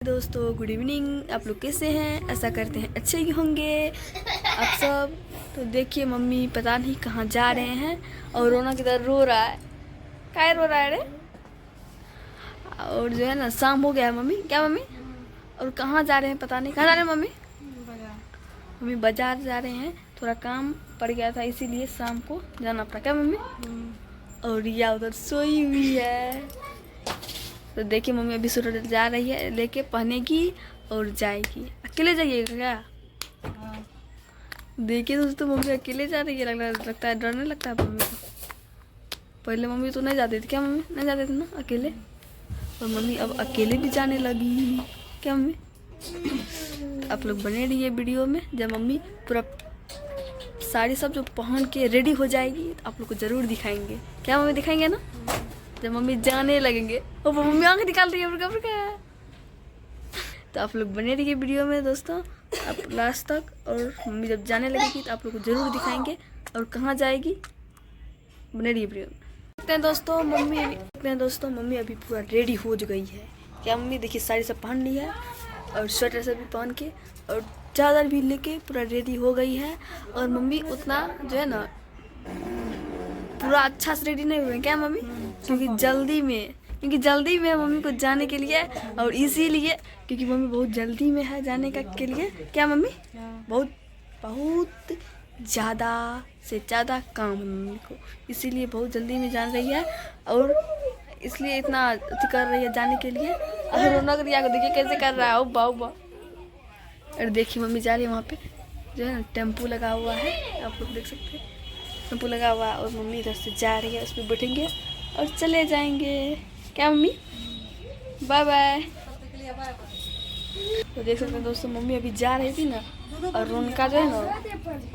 दोस्तों good evening. आप लोग कैसे हैं? ऐसा करते हैं अच्छे ही होंगे आप सब। तो देखिए मम्मी पता नहीं कहाँ जा रहे हैं और रोना किधर रो रहा है। क्या रो रहा है रे? और जो है ना शाम हो गया है मम्मी। क्या मम्मी? और कहाँ जा रहे हैं पता नहीं। कहाँ जा रहे हैं मम्मी? मम्मी बाजार जा रहे हैं, थोड़ा काम पड़ गया था इसीलिए शाम को जाना पड़ा। क्या मम्मी? और रिया उधर सोई हुई है। तो देखिए मम्मी अभी सूरज जा रही है लेके पहनेगी और जाएगी। अकेले जाइएगा क्या? देखिए दोस्तों मम्मी अकेले जा रही है। लगता है डर नहीं लगता है मम्मी को। पहले मम्मी तो नहीं जाती थी। क्या मम्मी? नहीं जाते थे ना अकेले। और मम्मी अब अकेले भी जाने लगी। क्या मम्मी? तो आप लोग बने रहिए वीडियो में। जब मम्मी पूरा साड़ी सब जो पहन के रेडी हो जाएगी तो आप लोग को ज़रूर दिखाएंगे। क्या मम्मी? दिखाएंगे ना जब मम्मी जाने लगेंगे। और वो मम्मी आंखें निकाल रही है। तो आप लोग बने रहिए वीडियो में दोस्तों आप लास्ट तक। और मम्मी जब जाने लगेगी तो आप लोग को ज़रूर दिखाएंगे। और कहाँ जाएगी बने रहिए वीडियो में। देखते हैं दोस्तों मम्मी अभी पूरा रेडी हो गई है। क्या मम्मी? देखिए साड़ी सब पहन ली है और स्वेटर सब भी पहन के और चादर भी लेके पूरा रेडी हो गई है। और मम्मी उतना जो है ना पूरा अच्छा से रेडी नहीं हुए। क्या मम्मी? क्योंकि जल्दी में मम्मी को जाने के लिए। और इसीलिए क्योंकि मम्मी बहुत जल्दी में है जाने का के लिए। क्या मम्मी? बहुत ज़्यादा से ज़्यादा काम है मम्मी को, इसीलिए बहुत जल्दी में जान रही है। और इसलिए इतना कर रही है जाने के लिए। और रौनक रिया को देखिए कैसे कर रहा है। बाऊ। और देखिए मम्मी जा रही है वहाँ पे जो है ना टेम्पू लगा हुआ है। आप लोग देख सकते हैं टेम्पू लगा हुआ है। और मम्मी इधर से जा रही है, उस पर बैठेंगे और चले जाएंगे। क्या मम्मी? Bye bye. तो देख सकते हैं दोस्तों मम्मी अभी जा रही थी ना। और रोनका जो है ना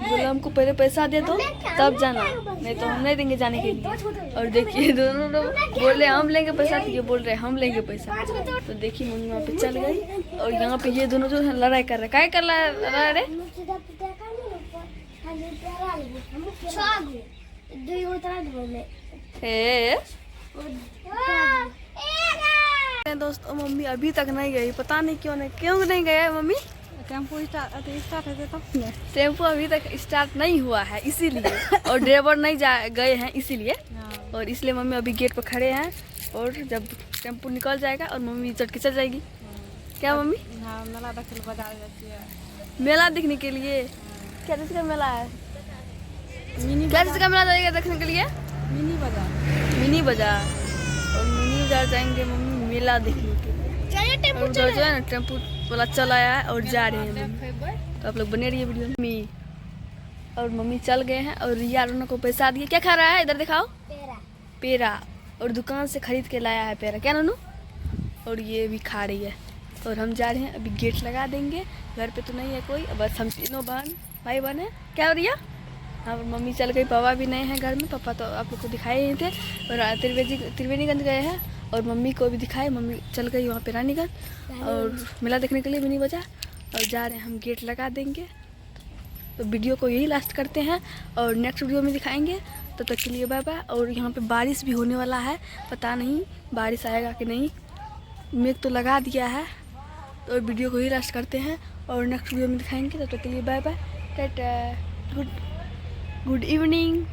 बोला हमको पहले पैसा दे दो तब जाना, नहीं तो हम नहीं देंगे जाने के लिए। और देखिए दोनों लोग बोल रहे हम लेंगे पैसा, तो ये बोल रहे हम लेंगे पैसा। तो देखिए मम्मी वहाँ पे चल गई। और यहाँ पे ये दोनों जो है लड़ाई कर रहे। क्या कर रहा है रे? दोस्तों मम्मी अभी तक नहीं गई, पता नहीं क्यों नहीं गए मम्मी। टेम्पो स्टार्ट है तब ने। टेम्पो अभी तक स्टार्ट नहीं हुआ है इसीलिए। और ड्राइवर नहीं गए हैं इसीलिए। और इसलिए मम्मी अभी गेट पर खड़े हैं। और जब टेम्पो निकल जाएगा और मम्मी चढ़ के चल जाएगी। क्या मम्मी? हाँ मेला देखने बाजार जाती है। मेला देखने के लिए? क्या चीज़ का मेला है? क्या चीज़ का मेला जाएगा देखने के लिए? मिनी बाजार। मिनी बाजार जाएंगे मम्मी मेला देखने के लिए। और जो है ना टेम्पो वाला चल आया है और जा रहे हैं मम्मी। तो आप लोग बने रहिए वीडियो में। और मम्मी चल गए हैं और रिया रोना को पैसा दिए। क्या खा रहा है? इधर दिखाओ। पेड़ा। और दुकान से खरीद के लाया है पेड़ा। क्या ननू? और ये भी खा रही है। और हम जा रहे हैं अभी गेट लगा देंगे। घर पे तो नहीं है कोई, बस हम तीनों भाई बहन है। क्या हो रिया? हाँ मम्मी चल गई, पापा भी नहीं है घर में। पापा तो आप लोग को दिखाए ही थे और त्रिवेणीगंज गए हैं। और मम्मी को भी दिखाए, मम्मी चल गई वहाँ पे रानीगंज और मेला देखने के लिए मिनी बाजार। और जा रहे हैं हम गेट लगा देंगे। तो वीडियो को यही लास्ट करते हैं और नेक्स्ट वीडियो में दिखाएंगे। तब तक के लिए बाय बाय। और यहाँ पे बारिश भी होने वाला है, पता नहीं बारिश आएगा कि नहीं। मेघ तो लगा दिया है। तो वीडियो को यही लास्ट करते हैं और नेक्स्ट वीडियो में दिखाएंगे। तब तक के लिए bye bye, tata, good evening.